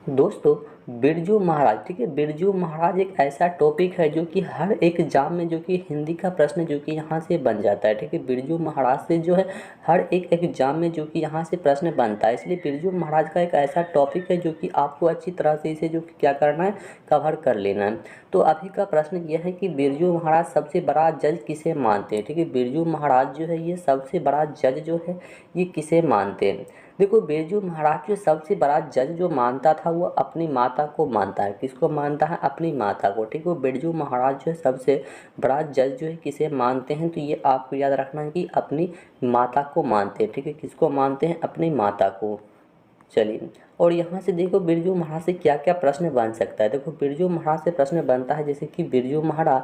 दोस्तों, बिरजू महाराज, ठीक है, बिरजू महाराज एक ऐसा टॉपिक है जो कि हर एक एग्जाम में जो कि हिंदी का प्रश्न जो कि यहाँ से बन जाता है। ठीक है, बिरजू महाराज से जो है हर एक एग्जाम में जो कि यहाँ से प्रश्न बनता है। इसलिए बिरजू महाराज का एक ऐसा टॉपिक है जो कि आपको अच्छी तरह से इसे जो कि क्या करना है, कवर कर लेना है। तो अभी का प्रश्न यह है कि बिरजू महाराज सबसे बड़ा जज किसे मानते हैं। ठीक है, बिरजू महाराज जो है ये सबसे बड़ा जज जो है ये किसे मानते हैं। देखो, बिरजू महाराज जो सबसे बड़ा जज जो मानता था वो अपनी माता को मानता है। किसको मानता है? अपनी माता को। ठीक है, वो बिरजू महाराज जो है सबसे बड़ा जज जो है किसे मानते हैं, तो ये आपको याद रखना है कि अपनी माता को मानते हैं। ठीक है, किसको मानते हैं? अपनी माता को। चलिए, और यहाँ से देखो बिरजू महाराज से क्या क्या प्रश्न बन सकता है। देखो, बिरजू महाराज से प्रश्न बनता है जैसे कि बिरजू महाराज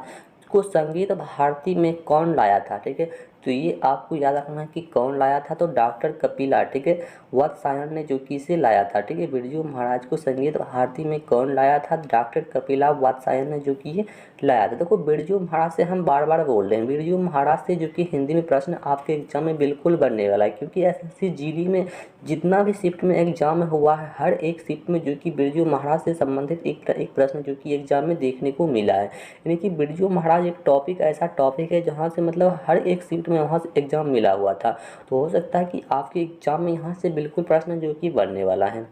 को संगीत भारती में कौन लाया था। ठीक है, तो ये आपको याद रखना है कि कौन लाया था, तो डॉक्टर कपिला। ठीक है, वात्स्यायन ने जो कि इसे लाया था। ठीक है, बिरजू महाराज को संगीत भारती में कौन लाया था? डॉक्टर कपिला वात्स्यायन ने जो कि ये लाया था। देखो, बिरजू महाराज से हम बार बार बोल रहे हैं, बिरजू महाराज से जो कि हिंदी में प्रश्न आपके एग्जाम में बिल्कुल बनने वाला है, क्योंकि एसएससी जीडी में जितना भी शिफ्ट में एग्जाम हुआ है हर एक शिफ्ट में जो कि बिरजू महाराज से संबंधित एक प्रश्न जो कि एग्जाम में देखने को मिला है। यानी कि बिरजू महाराज एक टॉपिक ऐसा टॉपिक है जहाँ से मतलब हर एक शिफ्ट में वहाँ से एग्जाम मिला हुआ था। तो हो सकता है कि आपके एग्जाम में यहाँ से बिल्कुल प्रश्न जो कि बनने वाला है।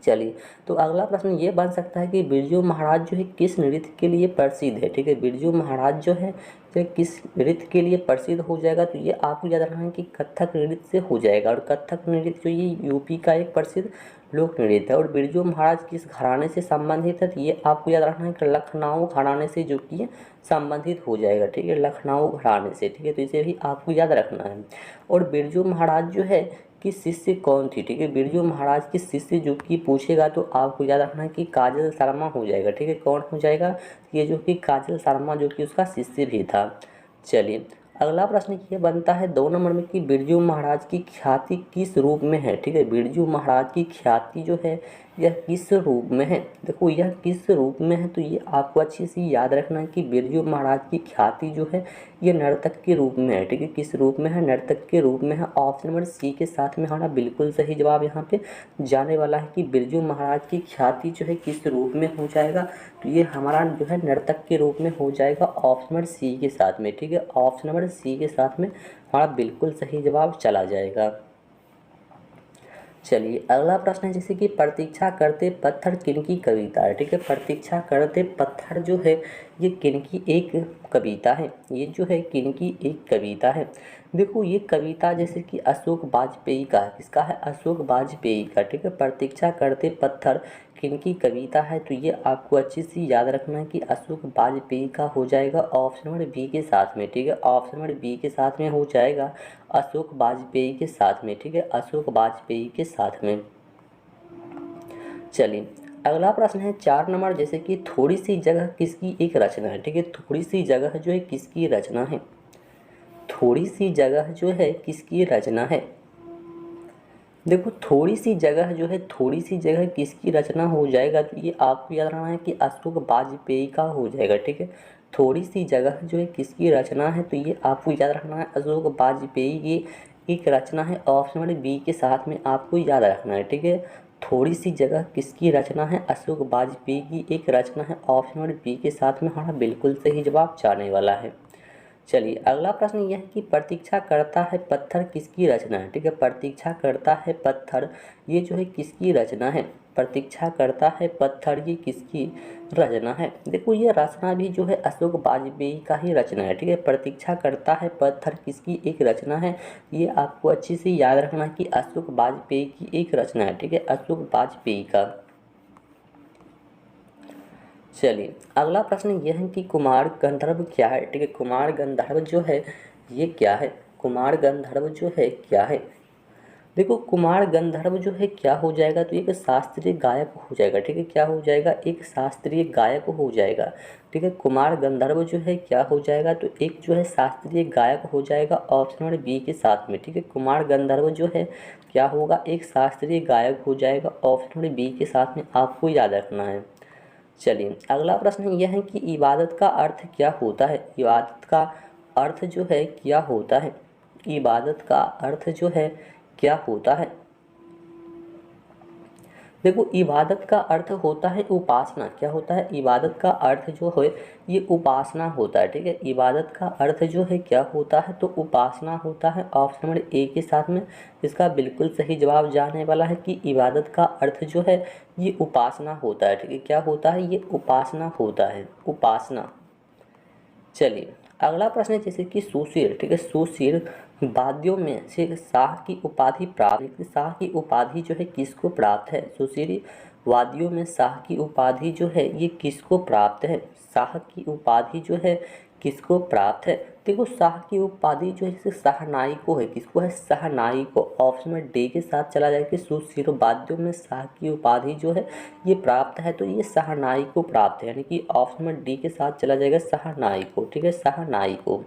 चलिए, तो अगला प्रश्न ये बन सकता है कि बिरजू महाराज जो है किस नृत्य के लिए प्रसिद्ध है। ठीक है, बिरजू महाराज जो है तो किस नृत्य के लिए प्रसिद्ध हो जाएगा, तो ये आपको याद रखना है कि कथक नृत्य से हो जाएगा। और कथक नृत्य जो ये यूपी का एक प्रसिद्ध लोक नृत्य है। और बिरजू महाराज किस घराने से संबंधित है, तो ये आपको याद रखना है कि लखनऊ घराने से जो कि ये संबंधित हो जाएगा। ठीक है, लखनऊ घराने से। ठीक है, तो इसे भी आपको याद रखना है। और बिरजू महाराज जो है कि शिष्य कौन थी। ठीक है, बिरजू महाराज की शिष्य जो कि पूछेगा तो आपको याद रखना है कि काजल शर्मा हो जाएगा। ठीक है, कौन हो जाएगा? ये जो कि काजल शर्मा जो कि उसका शिष्य भी था। चलिए, अगला प्रश्न ये बनता है 2 नंबर में कि बिरजू महाराज की ख्याति किस रूप में है। ठीक है, बिरजू महाराज की ख्याति जो है यह किस रूप में है। देखो, यह किस रूप में है, तो ये आपको अच्छी सी याद रखना है कि बिरजू महाराज की ख्याति जो है ये नर्तक के रूप में है। ठीक है, किस रूप में है? नर्तक के रूप में है। ऑप्शन नंबर सी के साथ में हमारा बिल्कुल सही जवाब यहाँ पे जाने वाला है कि बिरजू महाराज की ख्याति जो है किस रूप में हो जाएगा, तो ये हमारा जो है नर्तक के रूप में हो जाएगा ऑप्शन नंबर सी के साथ में। ठीक है, ऑप्शन नंबर सी के साथ में हमारा बिल्कुल सही जवाब चला जाएगा। चलिए, अगला प्रश्न है जैसे कि प्रतीक्षा करते पत्थर किनकी कविता है। ठीक है, प्रतीक्षा करते पत्थर जो है ये किनकी एक कविता है। ये जो है किनकी एक कविता है। देखो, ये कविता जैसे कि अशोक वाजपेयी का है। किसका है? अशोक वाजपेयी का। ठीक है, प्रतीक्षा करते पत्थर किनकी कविता है, तो ये आपको अच्छी सी याद रखना है कि अशोक वाजपेयी का हो जाएगा ऑप्शन नंबर बी के साथ में। ठीक है, ऑप्शन नंबर बी के साथ में हो जाएगा अशोक वाजपेयी के साथ में। ठीक है, अशोक वाजपेयी के साथ में। चलिए, अगला प्रश्न है 4 नंबर जैसे कि थोड़ी सी जगह किसकी एक रचना है। ठीक है, थोड़ी सी जगह जो है किसकी रचना है। थोड़ी सी जगह जो है किसकी रचना है। देखो, थोड़ी सी जगह जो है थोड़ी सी जगह किसकी रचना हो जाएगा, तो ये आपको याद रखना है कि अशोक वाजपेयी का हो जाएगा। ठीक है, थोड़ी सी जगह जो है किसकी रचना है, तो ये आपको याद रखना है अशोक वाजपेयी की एक रचना है। ऑप्शन नंबर बी के साथ में आपको याद रखना है। ठीक है, थोड़ी सी जगह किसकी रचना है? अशोक वाजपेयी की एक रचना है। ऑप्शन नंबर बी के साथ में हमारा बिल्कुल सही जवाब जाने वाला है। चलिए, अगला प्रश्न यह है कि प्रतीक्षा करता है पत्थर किसकी रचना है। ठीक है, प्रतीक्षा करता है पत्थर ये जो है किसकी रचना है। प्रतीक्षा करता है पत्थर ये किसकी रचना है। देखो, ये रचना भी जो है अशोक वाजपेयी का ही रचना है। ठीक है, प्रतीक्षा करता है पत्थर किसकी एक रचना है, ये आपको अच्छे से याद रखना कि अशोक वाजपेयी की एक रचना है। ठीक है, अशोक वाजपेयी का। चलिए, अगला प्रश्न यह है कि कुमार गंधर्व क्या है। ठीक है, कुमार गंधर्व जो है ये क्या है। कुमार गंधर्व जो है क्या है। देखो, कुमार गंधर्व जो है क्या हो जाएगा, तो एक शास्त्रीय गायक हो जाएगा। ठीक है, क्या हो जाएगा? एक शास्त्रीय गायक हो जाएगा। ठीक है, कुमार गंधर्व जो है क्या हो जाएगा, तो एक जो है शास्त्रीय गायक हो जाएगा ऑप्शन नंबर बी के साथ में। ठीक है, कुमार गंधर्व जो है क्या होगा? एक शास्त्रीय गायक हो जाएगा ऑप्शन नंबर बी के साथ में, आपको याद रखना है। चलिए, अगला प्रश्न यह है कि इबादत का अर्थ क्या होता है। इबादत का अर्थ जो है क्या होता है। इबादत का अर्थ जो है क्या होता है। देखो इबादत का अर्थ होता है उपासना। क्या होता है? इबादत का अर्थ जो है ये उपासना होता है। ठीक है, इबादत का अर्थ जो है क्या होता है? तो उपासना होता है। ऑप्शन नंबर ए के साथ में इसका बिल्कुल सही जवाब जाने वाला है कि इबादत का अर्थ जो है ये उपासना होता है। ठीक है, क्या होता है? ये उपासना होता है, उपासना। चलिए अगला प्रश्न है जैसे कि सुशील। ठीक है, सुशील वाद्यों में से शाह की उपाधि प्राप्त, शाह की उपाधि जो है किसको प्राप्त है? सुशील वाद्यों में शाह की उपाधि जो है ये किसको प्राप्त है? शाह की उपाधि जो है किसको प्राप्त है? देखो शाह की उपाधि जो है जैसे शहनाई को है, किसको है? शहनाई को। ऑप्शन में डी के साथ चला जाए कि सुशील वाद्यों में शाह की उपाधि जो है ये प्राप्त है, तो ये शहनाई को प्राप्त है, यानी कि ऑप्शन में डी के साथ चला जाएगा शहनाई को। ठीक है, शहनाई को।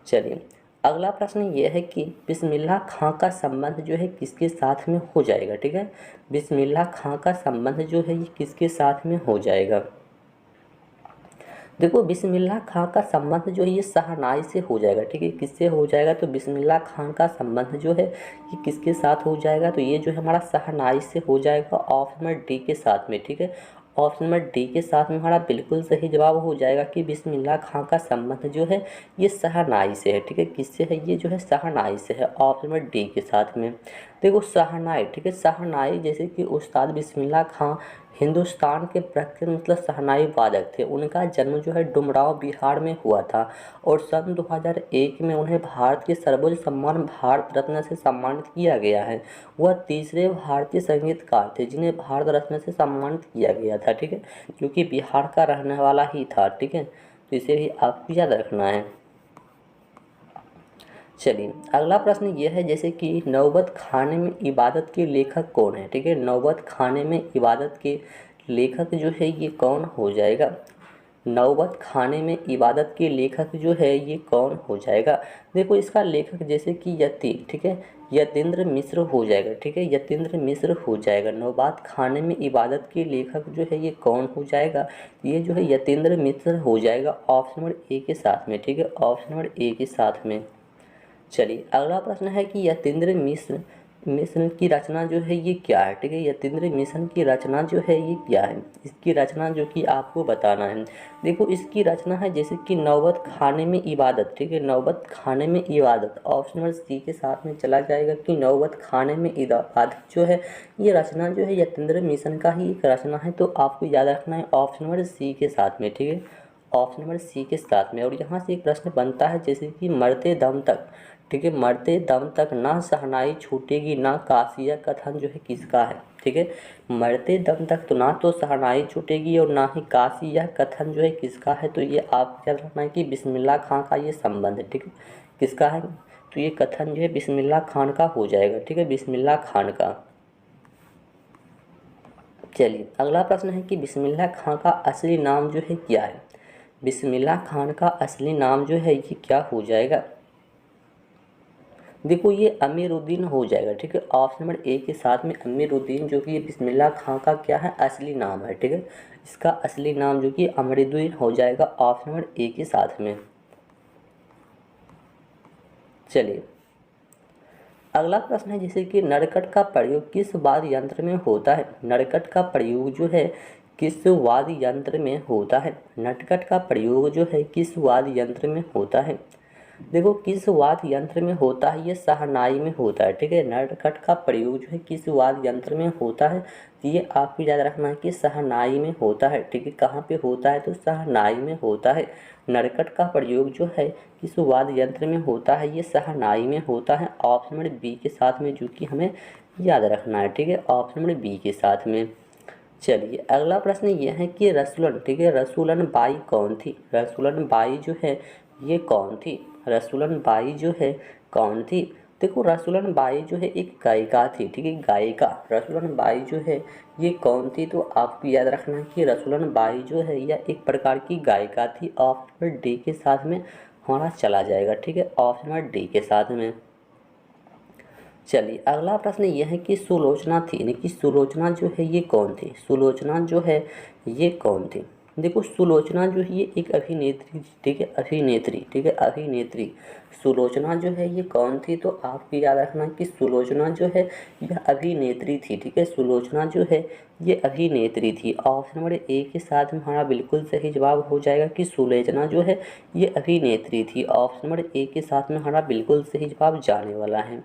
चलिए अगला प्रश्न ये है कि बिस्मिल्लाह खां का संबंध जो है किसके साथ में हो जाएगा? ठीक है, बिस्मिल्लाह खां का संबंध जो है ये किसके साथ में हो जाएगा? देखो बिस्मिल्लाह खां का संबंध जो है ये शहनाई से हो जाएगा। ठीक है, किससे हो जाएगा? तो बिस्मिल्लाह खां का संबंध जो है ये किसके साथ हो जाएगा? तो ये जो है हमारा शहनाई से हो जाएगा, ऑप्शन नंबर डी के साथ में। ठीक है, ऑप्शन नंबर डी के साथ में हमारा बिल्कुल सही जवाब हो जाएगा कि बिस्मिल्लाह खां का संबंध जो है ये शहनाई से है। ठीक है, किससे है? ये जो है शहनाई से है, ऑप्शन नंबर डी के साथ में। देखो शहनाई, ठीक है, शहनाई जैसे कि उस्ताद बिस्मिल्लाह खां हिंदुस्तान के प्रख्यात मतलब शहनाई वादक थे। उनका जन्म जो है डुमरांव बिहार में हुआ था और सन 2001 में उन्हें भारत के सर्वोच्च सम्मान भारत रत्न से सम्मानित किया गया है। वह तीसरे भारतीय संगीतकार थे जिन्हें भारत रत्न से सम्मानित किया गया था। ठीक है, क्योंकि बिहार का रहने वाला ही था। ठीक है, तो इसे भी आपको याद रखना है। चलिए अगला प्रश्न यह है जैसे कि नौबत खाने में इबादत के लेखक कौन है? ठीक है, नौबत खाने में इबादत के लेखक जो है ये कौन हो जाएगा? नौबत खाने में इबादत के लेखक जो है ये कौन हो जाएगा? देखो इसका लेखक जैसे कि ठीक है, यतीन्द्र मिश्र हो जाएगा। ठीक है, यतीन्द्र मिश्र हो जाएगा। नौबत खाने में इबादत के लेखक जो है ये कौन हो जाएगा? ये जो है यतीन्द्र मिश्र हो जाएगा, ऑप्शन नंबर ए के साथ में। ठीक है, ऑप्शन नंबर ए के साथ में। चलिए अगला प्रश्न है कि यतीन्द्र मिशन की रचना जो है ये क्या है? ठीक है, यतीन्द्र मिशन की रचना जो है ये क्या है? इसकी रचना जो कि आपको बताना है। देखो इसकी रचना है जैसे कि नौबत खाने में इबादत। ठीक है, नौबत खाने में इबादत, ऑप्शन नंबर सी के साथ में चला जाएगा कि नौबत खाने में इबादत जो है ये रचना जो है यतीन्द्र मिशन का ही एक रचना है, तो आपको याद रखना है ऑप्शन नंबर सी के साथ में। ठीक है, ऑप्शन नंबर सी के साथ में। और यहाँ से एक प्रश्न बनता है जैसे कि मरते दम तक। ठीक है, मरते दम तक ना शहनाई छूटेगी ना कासिया कथन जो है किसका है? ठीक है, मरते दम तक तो ना तो शहनाई छूटेगी और ना ही कासिया कथन जो है किसका है? तो ये आप क्या रखना है कि बिस्मिल्लाह खां का ये संबंध है। ठीक है, किसका है? तो ये कथन जो है बिस्मिल्लाह खान का हो जाएगा। ठीक है, बिस्मिल्लाह खान का। चलिए अगला प्रश्न है कि बिस्मिल्लाह खां का असली नाम जो है क्या है? बिस्मिल्लाह खान का असली नाम जो है ये क्या हो जाएगा? देखो ये अमीरुद्दीन हो जाएगा। ठीक है, ऑप्शन नंबर ए के साथ में अमीरुद्दीन जो कि बिस्मिल्लाह खां का क्या है? असली नाम है। ठीक है, इसका असली नाम जो कि अमरुद्दीन हो जाएगा, ऑप्शन नंबर ए के साथ में। चलिए अगला प्रश्न है जैसे कि नरकट का प्रयोग किस वाद्य यंत्र में होता है? नरकट का प्रयोग जो है किस वाद्य यंत्र में होता है? नटखट का प्रयोग जो है किस वाद्य यंत्र में होता है? देखो किस वाद्य यंत्र में होता है? ये शहनाई में होता है। ठीक है, नटखट का प्रयोग जो है किस वाद्य यंत्र में होता है? तो ये आपको याद रखना है कि शहनाई में होता है। ठीक है, कहाँ पे होता है? तो शहनाई में होता है। नरकट का प्रयोग जो है किस वाद्य यंत्र में होता है? ये शहनाई में होता है, ऑप्शन नंबर बी के साथ में, जो कि हमें याद रखना है। ठीक है, ऑप्शन नंबर बी के साथ में। चलिए अगला प्रश्न ये है कि रसूलन, ठीक है, रसूलन बाई कौन थी? रसूलन बाई जो है ये कौन थी? रसूलन बाई जो है कौन थी? देखो रसूलन बाई जो है एक गायिका थी। ठीक है, गायिका रसूलन बाई जो है ये कौन थी? तो आपको याद रखना है कि रसूलन बाई जो है यह एक प्रकार की गायिका थी, ऑप्शन नंबर डी के साथ में हमारा चला जाएगा। ठीक है, ऑप्शन नंबर डी के साथ में। चलिए अगला प्रश्न यह है कि सुलोचना थी, यानी कि सुलोचना जो है ये कौन थी? सुलोचना जो है ये कौन थी? देखो सुलोचना जो है ये एक अभिनेत्री, ठीक है, अभिनेत्री, ठीक है, अभिनेत्री। सुलोचना जो है ये कौन थी, तो आपको याद रखना कि सुलोचना जो है यह अभिनेत्री थी, ठीक है, सुलोचना जो है ये अभिनेत्री थी। ऑप्शन नंबर ए के साथ में हमारा बिल्कुल सही जवाब हो जाएगा कि सुलोचना जो है ये अभिनेत्री थी। ऑप्शन नंबर ए के साथ में हमारा बिल्कुल सही जवाब जाने वाला है।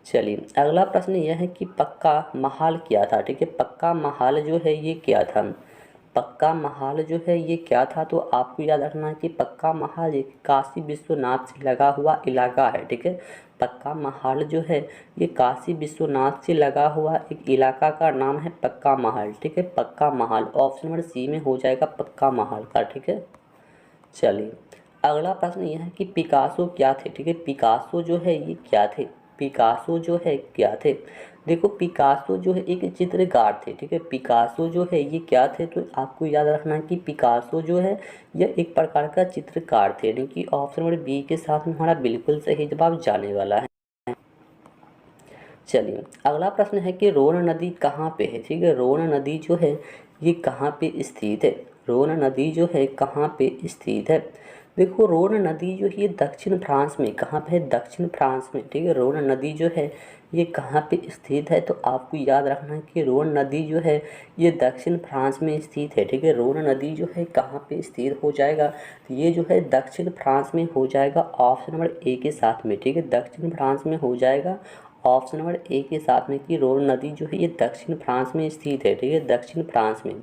चलिए अगला प्रश्न यह है कि पक्का महाल क्या था, ठीक है, पक्का महाल जो है ये क्या था, पक्का महाल जो है ये क्या था, तो आपको याद रखना है कि पक्का महाल एक काशी विश्वनाथ से लगा हुआ इलाका है, ठीक है, पक्का महाल जो है ये काशी विश्वनाथ से लगा हुआ एक इलाका का नाम है पक्का महल, ठीक है, पक्का महल। ऑप्शन नंबर सी में हो जाएगा पक्का महल का, ठीक है। चलिए अगला प्रश्न यह है कि पिकासो क्या थे, ठीक है, पिकासो जो है ये क्या थे, पिकासो जो है क्या थे। देखो पिकासो जो है एक चित्रकार थे, ठीक है, पिकासो जो है ये क्या थे, तो आपको याद रखना है कि पिकासो जो है यह एक प्रकार का चित्रकार थे, यानी कि ऑप्शन नंबर बी के साथ में हमारा बिल्कुल सही जवाब जाने वाला है। चलिए अगला प्रश्न है कि रोन नदी कहाँ पे है, ठीक है, रोन नदी जो है ये कहाँ पे स्थित है, रोन नदी जो है कहाँ पे स्थित है। देखो रोन नदी जो है ये दक्षिण फ्रांस में, कहाँ पे है, दक्षिण फ्रांस में, ठीक है, रोन नदी जो है ये कहाँ पे स्थित है, तो आपको याद रखना है कि रोन नदी जो है ये दक्षिण फ्रांस में स्थित है, ठीक है, रोन नदी जो है कहाँ पे स्थित हो जाएगा, तो ये जो है दक्षिण फ्रांस में हो जाएगा ऑप्शन नंबर ए के साथ में, ठीक है, दक्षिण फ्रांस में हो जाएगा ऑप्शन नंबर ए के साथ में कि रोन नदी जो है ये दक्षिण फ्रांस में स्थित है, ठीक है, दक्षिण फ्रांस में।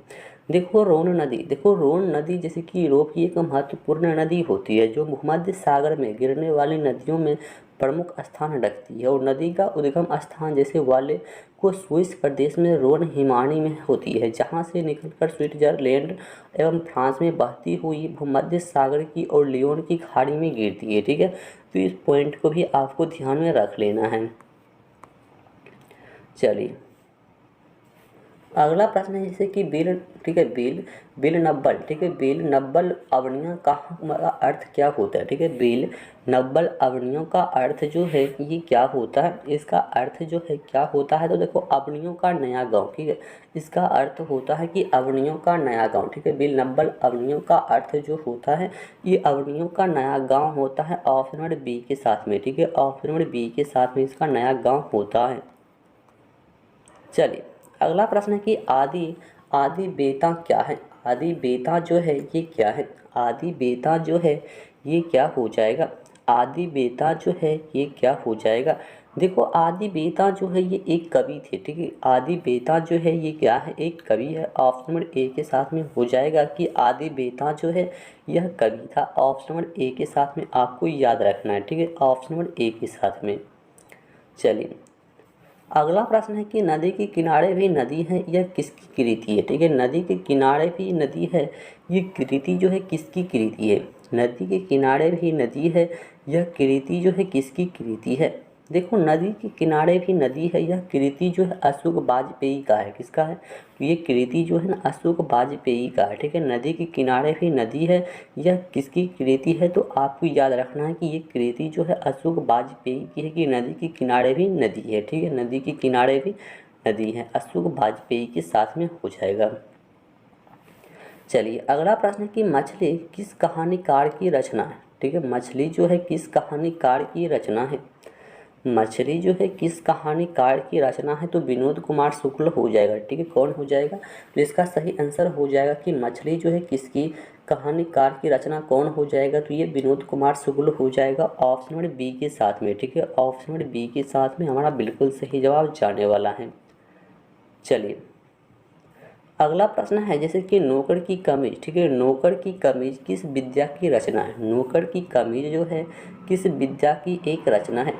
देखो रोन नदी, देखो रोन नदी जैसे कि यूरोप की एक महत्वपूर्ण नदी होती है जो भूमध्य सागर में गिरने वाली नदियों में प्रमुख स्थान रखती है, और नदी का उद्गम स्थान जैसे वाले को स्विस प्रदेश में रोन हिमानी में होती है, जहाँ से निकलकर स्विट्जरलैंड एवं फ्रांस में बहती हुई भूमध्य सागर की और लियोन की खाड़ी में गिरती है, ठीक है। तो इस पॉइंट को भी आपको ध्यान में रख लेना है। चलिए अगला प्रश्न है जैसे कि बिल, ठीक है, बिल बिल नब्बल, ठीक है, बिल नब्बल अवनियों का अर्थ क्या होता है, ठीक है, बिल नब्बल अवनियों का अर्थ जो है ये क्या होता है, इसका अर्थ जो है क्या होता है, तो देखो अवनियों का नया गांव, ठीक है, इसका अर्थ होता है कि अवनियों का नया गांव, ठीक है, बिल नब्बल अवनियों का अर्थ जो होता है ये अवनियों का नया गांव होता है ऑप्शन नंबर बी के साथ में, ठीक है, ऑप्शन नंबर बी के साथ में इसका नया गांव होता है। चलिए अगला प्रश्न है कि आदि आदि बेता क्या है, आदि बेता जो है ये क्या है, आदि बेता जो है ये क्या हो जाएगा, आदि बेता जो है ये क्या हो जाएगा। देखो आदि बेता जो है ये एक कवि थे, ठीक है, आदि बेता जो है ये क्या है, एक कवि है। ऑप्शन नंबर ए के साथ में हो जाएगा कि आदि बेता जो है यह कवि था, ऑप्शन नंबर ए के साथ में आपको याद रखना है, ठीक है, ऑप्शन नंबर ए के साथ में। चलिए अगला प्रश्न है कि नदी के किनारे भी नदी है यह किसकी कृति है, ठीक है, नदी के किनारे भी नदी है ये कृति जो है किसकी कृति है, नदी के किनारे भी नदी है यह कृति जो है किसकी कृति है। देखो नदी के किनारे भी नदी है यह कृति जो है अशोक वाजपेयी का है, किसका है, तो ये कृति जो है ना अशोक वाजपेयी का है, ठीक है, नदी के किनारे भी नदी है यह किसकी कृति है, तो आपको याद रखना है कि ये कृति जो है अशोक वाजपेयी की है कि नदी के किनारे भी नदी है, ठीक है, नदी के किनारे भी नदी है, अशोक वाजपेयी के साथ में हो जाएगा। चलिए अगला प्रश्न है कि मछली किस कहानीकार की रचना है, ठीक है, मछली जो है किस कहानीकार की रचना है, मछली जो है किस कहानीकार की रचना है, तो विनोद कुमार शुक्ल हो जाएगा, ठीक है, कौन हो जाएगा, तो इसका सही आंसर हो जाएगा कि मछली जो है किसकी कहानीकार की रचना कौन हो जाएगा, तो ये विनोद कुमार शुक्ल हो जाएगा ऑप्शन नंबर बी के साथ में, ठीक है, ऑप्शन नंबर बी के साथ में हमारा बिल्कुल सही जवाब जाने वाला है। चलिए अगला प्रश्न है जैसे कि नौकर की कमीज, ठीक है, नौकर की कमीज किस विद्या की रचना है, नौकर की कमीज जो है किस विद्या की एक रचना है,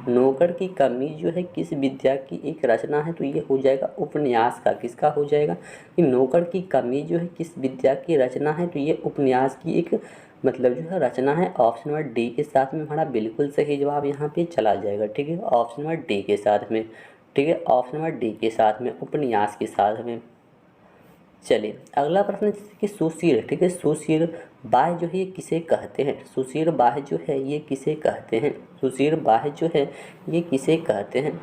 नौकर की कमीज जो है किस विद्या की एक रचना है, तो ये हो जाएगा उपन्यास का, किसका हो जाएगा कि नौकर की कमीज जो है किस विद्या की रचना है, तो ये उपन्यास की एक मतलब जो है रचना है। ऑप्शन नंबर डी के साथ में हमारा बिल्कुल सही जवाब यहाँ पे चला जाएगा, ठीक है, ऑप्शन नंबर डी के साथ में, ठीक है, ऑप्शन नंबर डी के साथ में उपन्यास के साथ में। चलिए अगला प्रश्न जैसे कि सुशील, ठीक है, सुशील बाह्य जो है ये किसे कहते हैं, सुशील बाह्य जो है ये किसे कहते हैं, सुशील बाह्य जो है ये किसे कहते हैं।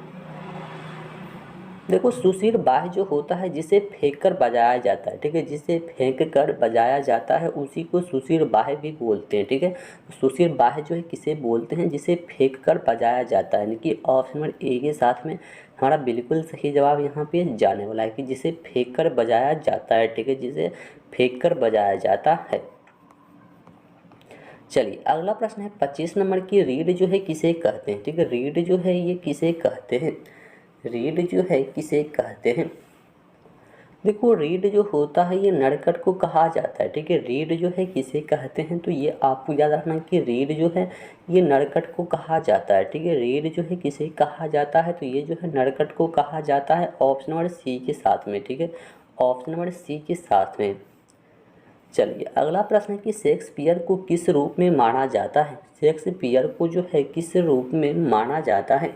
देखो सुशील बाह्य जो होता है जिसे फेंक कर बजाया जाता है, ठीक है, जिसे फेंक कर बजाया जाता है उसी को सुशील बाह्य भी बोलते हैं, ठीक है। सुशील बाह्य जो है किसे बोलते हैं, जिसे फेंक कर बजाया जाता है, यानी कि ऑप्शन नंबर ए के साथ में हमारा बिल्कुल सही जवाब यहाँ पे जाने वाला है कि जिसे फेंक कर बजाया जाता है, ठीक है, जिसे फेंक कर बजाया जाता है। चलिए अगला प्रश्न है 25 नंबर की, रीड जो है किसे कहते हैं, ठीक है, रीड जो है ये किसे कहते हैं, रीड जो है किसे कहते हैं। देखो रीड जो होता है ये नरकट को कहा जाता है, ठीक है, रीड जो है किसे कहते हैं, तो ये आपको याद रखना कि रीड जो है ये नरकट को कहा जाता है, ठीक है, रीड जो है किसे कहा जाता है, तो ये जो है नरकट को कहा जाता है ऑप्शन नंबर सी के साथ में, ठीक है, ऑप्शन नंबर सी के साथ में। चलिए अगला प्रश्न है कि शेक्सपियर को किस रूप में माना जाता है, शेक्सपियर को जो है किस रूप में माना जाता है,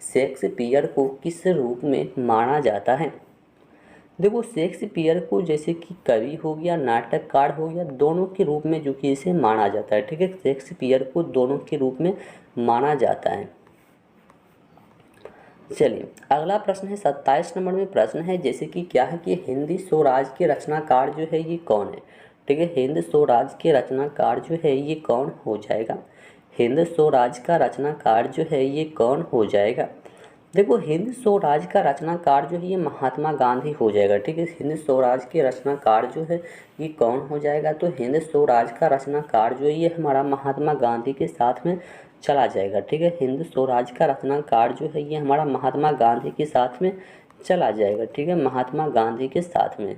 शेक्सपियर को किस रूप में माना जाता है। देखो शेक्सपियर को जैसे कि कवि हो गया, नाटककार हो गया, दोनों के रूप में जो कि इसे माना जाता है, ठीक है, शेक्सपियर को दोनों के रूप में माना जाता है। चलिए अगला प्रश्न है 27 नंबर में प्रश्न है जैसे कि क्या है कि हिंदी स्वराज के रचनाकार जो है ये कौन है, ठीक है, हिंद स्वराज के रचनाकार जो है ये कौन हो जाएगा, हिंद स्वराज का रचनाकार जो है ये कौन हो जाएगा। देखो हिंद स्वराज का रचनाकार जो है ये महात्मा गांधी हो जाएगा, ठीक है, हिंद स्वराज के रचनाकार जो है ये कौन हो जाएगा, तो हिंद स्वराज का रचनाकार जो है ये हमारा महात्मा गांधी के साथ में चला जाएगा, ठीक है, हिंद स्वराज का रचनाकार जो है ये हमारा महात्मा गांधी के साथ में चला जाएगा, ठीक है, महात्मा गांधी के साथ में।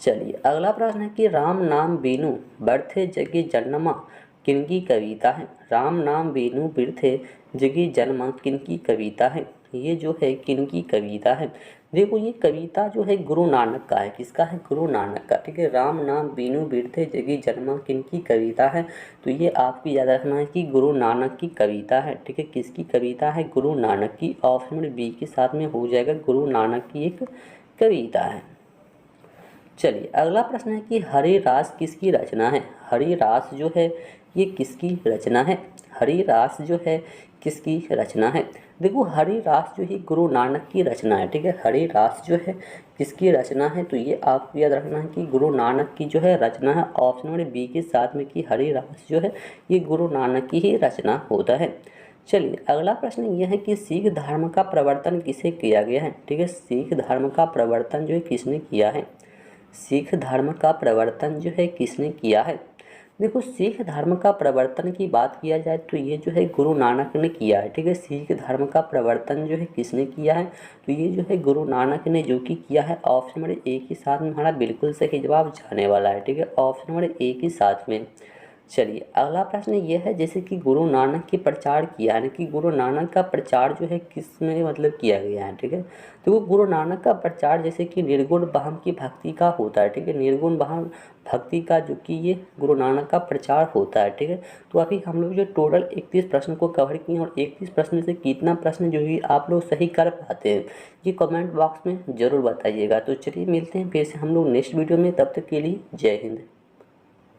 चलिए अगला प्रश्न है कि राम नाम बीनू बरथे जगी जन्मा किनकी कविता है, राम नाम बीनू बिरथे जगी जन्मा किनकी कविता है, ये जो है किनकी कविता है। देखो ये कविता जो है गुरु नानक का है, किसका है, गुरु नानक का, ठीक है, राम नाम बीनू बिरथे जगी जन्मा किनकी कविता है, तो ये आपको याद रखना है कि गुरु नानक की कविता है, ठीक है, किसकी कविता है, गुरु नानक की, ऑप्शन नंबर बी के साथ में हो जाएगा, गुरु नानक की एक कविता है। चलिए अगला प्रश्न है कि हरिरास किसकी रचना है, हरिरास जो है ये किसकी रचना है, हरिरास जो है किसकी रचना है। देखो हरिरास जो है गुरु नानक की रचना है, ठीक है, हरिरास जो है किसकी रचना है, तो ये आपको याद रखना है कि गुरु नानक की जो है रचना है, ऑप्शन नंबर बी के साथ में कि हरिरास जो है ये गुरु नानक की ही रचना होता है। चलिए अगला प्रश्न यह है कि सिख धर्म का प्रवर्तन किसे किया गया है, ठीक है, सिख धर्म का प्रवर्तन जो है किसने किया है, सिख धर्म का प्रवर्तन जो है किसने किया है। देखो सिख धर्म का प्रवर्तन की बात किया जाए तो ये जो है गुरु नानक ने किया है, ठीक है, सिख धर्म का प्रवर्तन जो है किसने किया है, तो ये जो है गुरु नानक ने जो कि किया है, ऑप्शन नंबर ए के साथ में हमारा बिल्कुल सही जवाब जाने वाला है, ठीक है, ऑप्शन नंबर ए के साथ में। चलिए अगला प्रश्न ये है जैसे कि गुरु नानक के प्रचार किया है कि गुरु नानक का प्रचार जो है किस में मतलब किया गया है, ठीक है, तो वो गुरु नानक का प्रचार जैसे कि निर्गुण भाव की भक्ति का होता है, ठीक है, निर्गुण भाव भक्ति का जो कि ये गुरु नानक का प्रचार होता है, ठीक है। तो अभी हम लोग जो टोटल 31 प्रश्न को कवर किए और 31 प्रश्न में से कितना प्रश्न जो है आप लोग सही कर पाते हैं ये कमेंट बॉक्स में ज़रूर बताइएगा। तो चलिए मिलते हैं फिर से हम लोग नेक्स्ट वीडियो में, तब तक के लिए जय हिंद।